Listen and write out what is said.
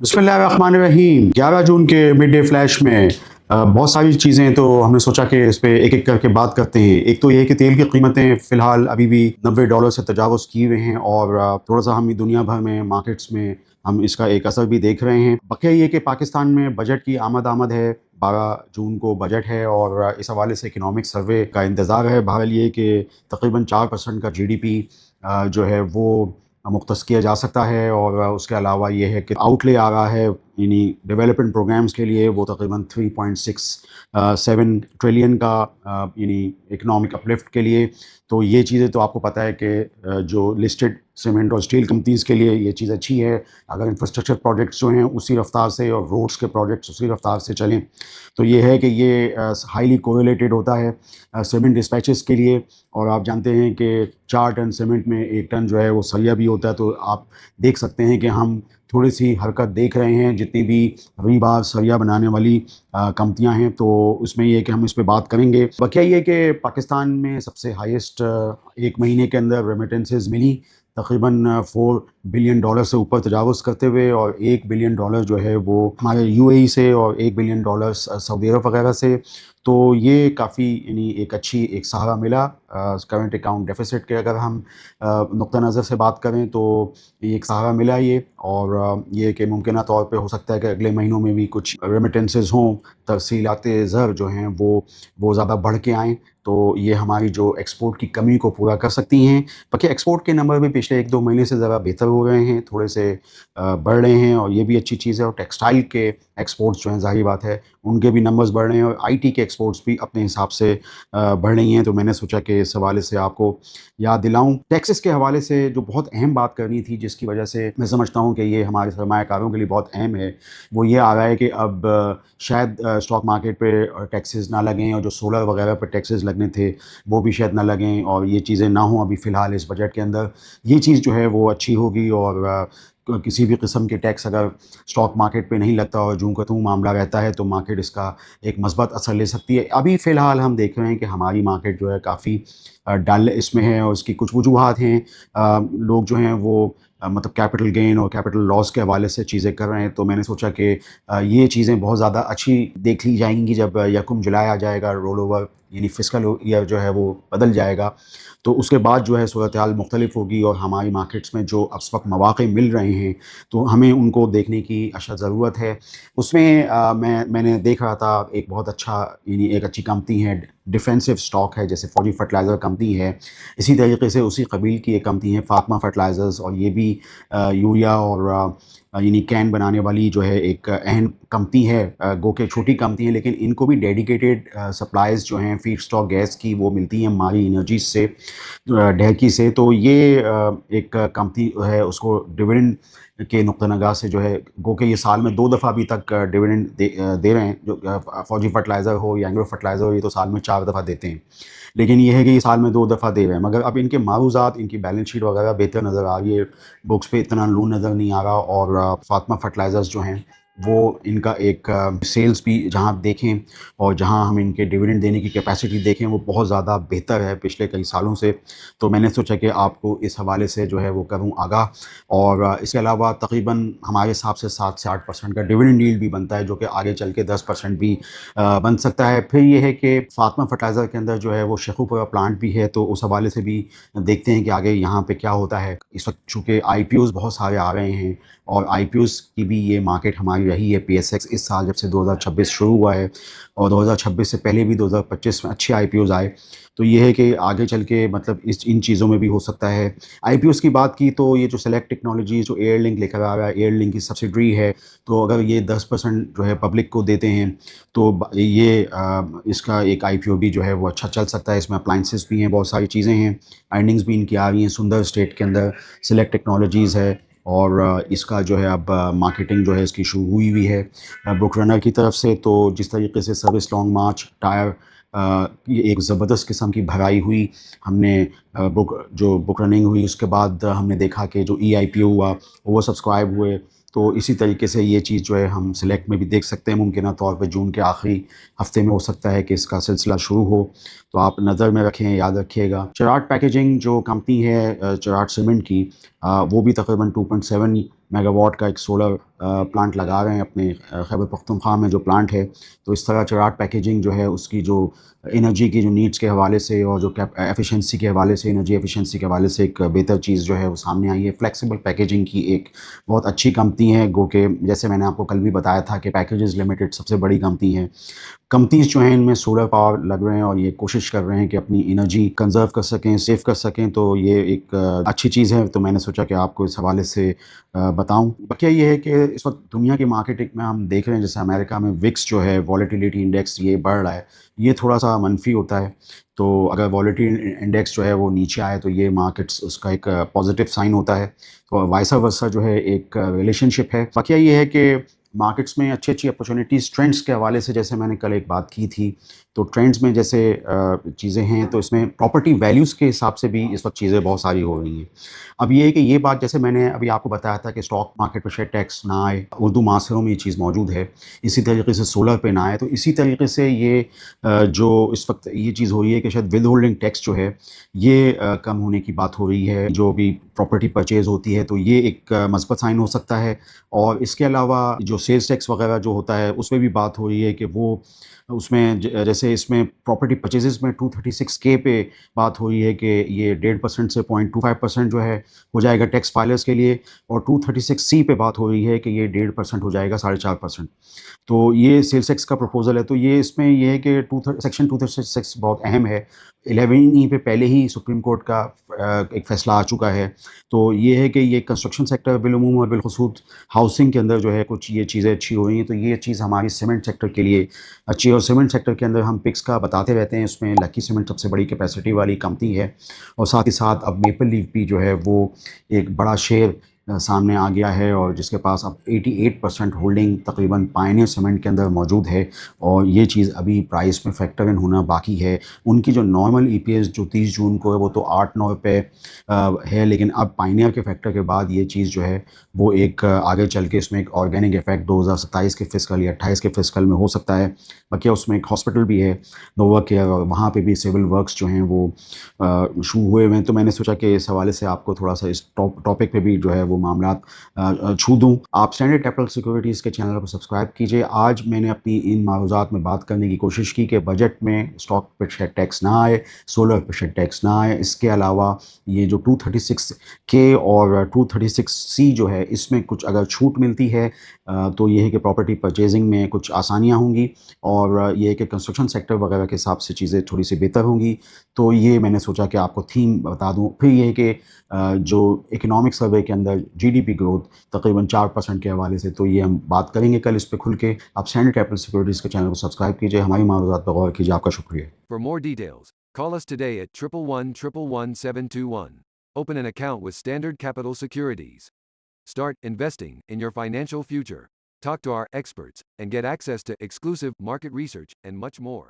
बिस्मिल्लाहिर्रहमानिर्रहीम। 11 जून के mid day flash में बहुत सारी चीज़ें, तो हमने सोचा कि इस पे एक एक करके बात करते हैं। एक तो ये कि तेल की कीमतें फ़िलहाल अभी भी $90 से तजावुज़ किए हुए हैं, और थोड़ा सा हम दुनिया भर में मार्केट्स में हम इसका एक असर भी देख रहे हैं। बक़िया ये कि पाकिस्तान में बजट की आमद है, 12 जून को बजट है, और इस हवाले से इकनॉमिक सर्वे का इंतज़ार है। बहरहाल ये कि तकरीबन 4% का GDP जो है वो मुख्तस किया जा सकता है, और उसके अलावा ये है कि आउटले आ रहा है यानी डेवलपमेंट प्रोग्राम्स के लिए, वो तकरीबन 3.67 ट्रिलियन का यानी इकनॉमिक अपलिफ्ट के लिए। तो ये चीज़ें तो आपको पता है कि जो लिस्टेड सीमेंट और स्टील कंपनीज़ के लिए ये चीज़ अच्छी है। अगर इंफ्रास्ट्रक्चर प्रोजेक्ट्स जो हैं उसी रफ्तार से, और रोड्स के प्रोजेक्ट्स उसी रफ्तार से चलें, तो ये है कि ये हाईली कोरिलेटेड होता है सीमेंट डिस्पैचेस के लिए। और आप जानते हैं कि 4 टन सीमेंट में 1 टन जो है वो सरिया भी होता है। तो आप देख सकते हैं कि हम थोड़ी सी हरकत देख रहे हैं, जितनी भी रीबार सरिया बनाने वाली कंपनियां हैं, तो उसमें ये है कि हम इस पे बात करेंगे। बकिया ये कि पाकिस्तान में सबसे हाईएस्ट एक महीने के अंदर रेमिटेंसेस मिली, तकरीबन $4 बिलियन से ऊपर तजावुज़ करते हुए, और $1 बिलियन जो है वो हमारे UAE से, और $1 बिलियन सऊदी अरब वगैरह से। तो ये काफ़ी यानी एक सहारा मिला करंट अकाउंट डेफिसिट के। अगर हम नुक्ता नज़र से बात करें तो ये एक सहारा मिला ये, और ये कि मुमकिन तौर पे हो सकता है कि अगले महीनों में भी कुछ रेमिटेंसेस हों, तरसीलात ज़र जो हैं वो ज़्यादा बढ़ के आएँ, तो ये हमारी जो एक्सपोर्ट की कमी को पूरा कर सकती हैं। बाकी एक्सपोर्ट के नंबर भी पिछले 1-2 महीने से ज़रा बेहतर हो रहे हैं, थोड़े से बढ़ रहे हैं, और ये भी अच्छी चीज़ है। और टेक्सटाइल के एक्सपोर्ट्स जो हैं, ज़ाहिर बात है उनके भी नंबर्स बढ़ रहे हैं, और IT के एक्सपोर्ट्स भी अपने हिसाब से बढ़ रही हैं। तो मैंने सोचा कि इस हवाले से आपको याद दिलाऊं। टैक्सेस के हवाले से जो बहुत अहम बात करनी थी, जिसकी वजह से मैं समझता हूं कि ये हमारे सरमायाकारों के लिए बहुत अहम है, वो ये आ रहा है कि अब शायद स्टॉक मार्केट पे टैक्सेस ना लगें, और जो सोलर वगैरह पर टैक्सेस लगने थे वो भी शायद ना लगें, और ये चीज़ें ना हों अभी फ़िलहाल इस बजट के अंदर। ये चीज़ जो है वो अच्छी होगी, और किसी भी किस्म के टैक्स अगर स्टॉक मार्केट पे नहीं लगता और जूं का तूं मामला रहता है, तो मार्केट इसका एक मस्बत असर ले सकती है। अभी फ़िलहाल हम देख रहे हैं कि हमारी मार्केट जो है काफ़ी डल इसमें है, और उसकी कुछ वजूहात हैं। लोग जो हैं वो मतलब कैपिटल गेन और कैपिटल लॉस के हवाले से चीज़ें कर रहे हैं। तो मैंने सोचा कि ये चीज़ें बहुत ज़्यादा अच्छी देख ली जाएंगी जब 1 जुलाई आ जाएगा, रोल ओवर यानी फिस्कल ईयर जो है वो बदल जाएगा। तो उसके बाद जो है सूरत हाल मुख्तलिफ होगी, और हमारी मार्केट्स में जो इस वक्त मौक़े मिल रहे हैं, तो हमें उनको देखने की अशद ज़रूरत है। उसमें मैंने देख रहा था एक बहुत अच्छा यानी एक अच्छी कंपनी है, डिफेंसिव स्टॉक है, जैसे फौजी फर्टिलाइज़र कंपनी है। इसी तरीके से उसी कबील की एक कंपनी है फातिमा फर्टिलाइज़र्स, और ये भी यूरिया और यानी कैन बनाने वाली जो है एक अहम कंपनी है। गो के छोटी कंपनी है, लेकिन इनको भी डेडिकेटेड सप्लाईज़ जो हैं फीड स्टॉक गैस की वो मिलती हैं मारी एनर्जीज से, ढेकी से। तो ये एक कंपनी है, उसको डिविडेंड के नुक्ता नगाह से जो है गो के ये साल में 2 दफ़ा अभी तक डिविडेंड दे रहे हैं। जो फौजी फर्टिलाइज़र हो या एग्रो फर्टिलाइज़र हो, ये तो साल में 4 दफ़ा देते हैं, लेकिन ये है कि ये साल में 2 दफ़ा दे रहे हैं। मगर अब इनके मारूज़ात, इनकी बैलेंस शीट वगैरह बेहतर नज़र आ रही है, बुक्स पे इतना लून नज़र नहीं आ रहा। और फातिमा फर्टिलाइज़र्स जो हैं वो इनका एक सेल्स भी जहाँ आप देखें, और जहाँ हम इनके डिविडेंड देने की कैपेसिटी देखें, वो बहुत ज़्यादा बेहतर है पिछले कई सालों से। तो मैंने सोचा कि आपको इस हवाले से जो है वो करूँ आगाह। और इसके अलावा तकरीबन हमारे हिसाब से 7 से 8% का डिविडेंड यील्ड भी बनता है, जो कि आगे चल के 10% भी बन सकता है। फिर ये है कि फातिमा फर्टिलाइज़र के अंदर जो है वो शेखुपुरा प्लांट भी है, तो उस हवाले से भी देखते हैं कि आगे यहाँ पे क्या होता है। इस वक्त चूँकि IPOs बहुत सारे आ रहे हैं, और IPOs की भी ये मार्केट हमारी रही है। PSX इस साल जब से 2026 शुरू हुआ है, और 2026 से पहले भी 2025 में अच्छे IPOs आए। तो ये है कि आगे चल के मतलब इन चीज़ों में भी हो सकता है। IPOs की बात की तो ये जो सेलेक्ट टेक्नोलॉजीज़ जो एयरलिंक लेकर आ रहा है, एयरलिंक की सब्सिडरी है, तो अगर ये 10% जो है पब्लिक को देते हैं, तो ये इसका एक IPO भी जो है वो अच्छा चल सकता है। इसमें अप्लाइंसेस भी हैं, बहुत सारी चीज़ें हैं, अर्निंग्स भी इनकी आ रही हैं। सुंदर स्टेट के अंदर सेलेक्ट टेक्नोलॉजीज़ है, और इसका जो है अब मार्केटिंग जो है इसकी शुरू हुई हुई है बुक रनर की तरफ से। तो जिस तरीके से सर्विस लॉन्ग मार्च टायर ये एक ज़बरदस्त किस्म की भराई हुई, हमने बुक रनिंग हुई, उसके बाद हमने देखा कि जो IPO हुआ वो सब्सक्राइब हुए। तो इसी तरीके से ये चीज़ जो है हम सिलेक्ट में भी देख सकते हैं। मुमकिन तौर पे जून के आखिरी हफ्ते में हो सकता है कि इसका सिलसिला शुरू हो, तो आप नज़र में रखें, याद रखिएगा। चराट पैकेजिंग जो कंपनी है चराट सीमेंट की, वो भी तकरीबन 2.7 मेगा वाट का एक सोलर प्लांट लगा रहे हैं अपने खैबर पख्तूनख्वा में जो प्लांट है। तो इस तरह चराट पैकेजिंग जो है उसकी जो एनर्जी की जो नीड्स के हवाले से और जो एफिशिएंसी के हवाले से, एनर्जी एफिशिएंसी के हवाले से एक बेहतर चीज़ जो है वो सामने आई है। फ्लेक्सिबल पैकेजिंग की एक बहुत अच्छी कंपनी है, गो के जैसे मैंने आपको कल भी बताया था कि पैकेजेस लिमिटेड सबसे बड़ी कंपनी है। कंपनीज़ जो हैं इनमें सोलर पावर लग रहे हैं और ये कोशिश कर रहे हैं कि अपनी एनर्जी कंज़र्व कर सकें, सेव कर सकें, तो ये एक अच्छी चीज़ है। तो मैंने सोचा कि आपको इस हवाले से बताऊँ। बकिया ये है कि इस वक़्त दुनिया की मार्केट में हम देख रहे हैं, जैसे अमेरिका में विक्स जो है वॉलेटिलिटी इंडेक्स ये बढ़ रहा है, ये थोड़ा-सा मनफ़ी होता है। तो अगर वॉलेटिलिटी इंडेक्स जो है वो नीचे आए तो ये मार्केट्स उसका एक पॉज़िटिव साइन होता है। तो वाइस वर्सा जो है एक रिलेशनशिप है। बकिया ये है कि मार्केट्स में अच्छी-अच्छी अपॉर्च्युनिटीज़ ट्रेंड्स के हवाले से, जैसे मैंने कल एक बात की थी, तो ट्रेंड्स में जैसे चीज़ें हैं तो इसमें प्रॉपर्टी वैल्यूज़ के हिसाब से भी इस वक़्त चीज़ें बहुत सारी हो रही हैं। अब ये है कि ये बात जैसे मैंने अभी आपको बताया था कि स्टॉक मार्केट पे शेयर टैक्स ना आए, उर्दू मासरों में ये चीज़ मौजूद है। इसी तरीके से सोलर पे ना आए, तो इसी तरीके से ये जो इस वक़्त ये चीज़ हो रही है कि शायद विद होल्डिंग टैक्स जो है ये कम होने की बात हो रही है। जो भी प्रॉपर्टी परचेज़ होती है तो ये एक मस्बत साइन हो सकता है। और इसके अलावा जो सेल्स टैक्स वगैरह जो होता है उसमें भी बात हो रही है कि वो उसमें जैसे इसमें प्रॉपर्टी परचेजेस में 236K पे बात हो रही है कि ये 1.5% से 0.25% जो है हो जाएगा टैक्स फाइलर्स के लिए, और 236C पे बात हो रही है कि ये 1.5% हो जाएगा, 4.5%। तो ये सेल्स टैक्स का प्रपोज़ल है। तो ये इसमें ये है कि सेक्शन 236 बहुत अहम है। 11 पे पहले ही सुप्रीम कोर्ट का एक फ़ैसला आ चुका है। तो ये है कि ये कंस्ट्रक्शन सेक्टर बिलउमूम और बिलख़ुसूस हाउसिंग के अंदर जो है कुछ ये चीज़ें अच्छी हो रही हैं। तो ये चीज़ हमारी सीमेंट सेक्टर के लिए अच्छी है। और सीमेंट सेक्टर के अंदर हम पिक्स का बताते रहते हैं, उसमें लकी सीमेंट सबसे बड़ी कैपेसिटी वाली कंपनी है। और साथ ही साथ अब मेपल लीफ भी जो है वो एक बड़ा शेयर सामने आ गया है, और जिसके पास अब 88% होल्डिंग तकरीबन पायनियर सीमेंट के अंदर मौजूद है। और ये चीज़ अभी प्राइस में फैक्टर इन होना बाकी है। उनकी जो नॉर्मल ईपीएस जो 30 जून को है वो तो 8-9 रुपए है, लेकिन अब पायनियर के फैक्टर के बाद ये चीज़ जो है वो एक आगे चल के इसमें एक ऑर्गेनिक इफेक्ट 2027 के फिस्कल या 28 के फिस्कल में हो सकता है। बाकी उसमें एक हॉस्पिटल भी है नोवा केयर, और वहाँ पे भी सिविल वर्क्स जो हैं वो शुरू हुए हुए हैं। तो मैंने सोचा कि इस हवाले से आपको थोड़ा-सा इस टॉपिक पे भी जो है वो मामलात छू दूँ। आप स्टैंडर्ड कैपिटल सिक्योरिटीज़ के चैनल को सब्सक्राइब कीजिए। आज मैंने अपनी इन मारूज़ात में बात करने की कोशिश की कि बजट में स्टॉक पे शेयर टैक्स ना आए, सोलर पे शेयर टैक्स ना आए। इसके अलावा ये जो 236K और 236C जो है इसमें कुछ अगर छूट मिलती है तो ये है कि प्रॉपर्टी परचेजिंग में कुछ आसानियाँ होंगी, और ये है कि कंस्ट्रक्शन सेक्टर वगैरह के हिसाब से चीज़ें थोड़ी-सी बेहतर होंगी। तो ये मैंने सोचा कि आपको थीम बता दूँ। फिर ये है कि जो इकोनॉमिक सर्वे के अंदर जीडीपी ग्रोथ तकरीबन 4% के हवाले से, तो ये हम बात करेंगे कल इस पे खुल के। आप स्टैंडर्ड कैपिटल सिक्योरिटीज़ के चैनल को सब्सक्राइब कीजिए, हमारी मालूमात पर गौर कीजिए। आपका शुक्रिया। For more details, call us today at 111-111-721. Open an account with Standard Capital Securities. Start investing in your financial future. Talk to our experts and get access to exclusive market research and much more.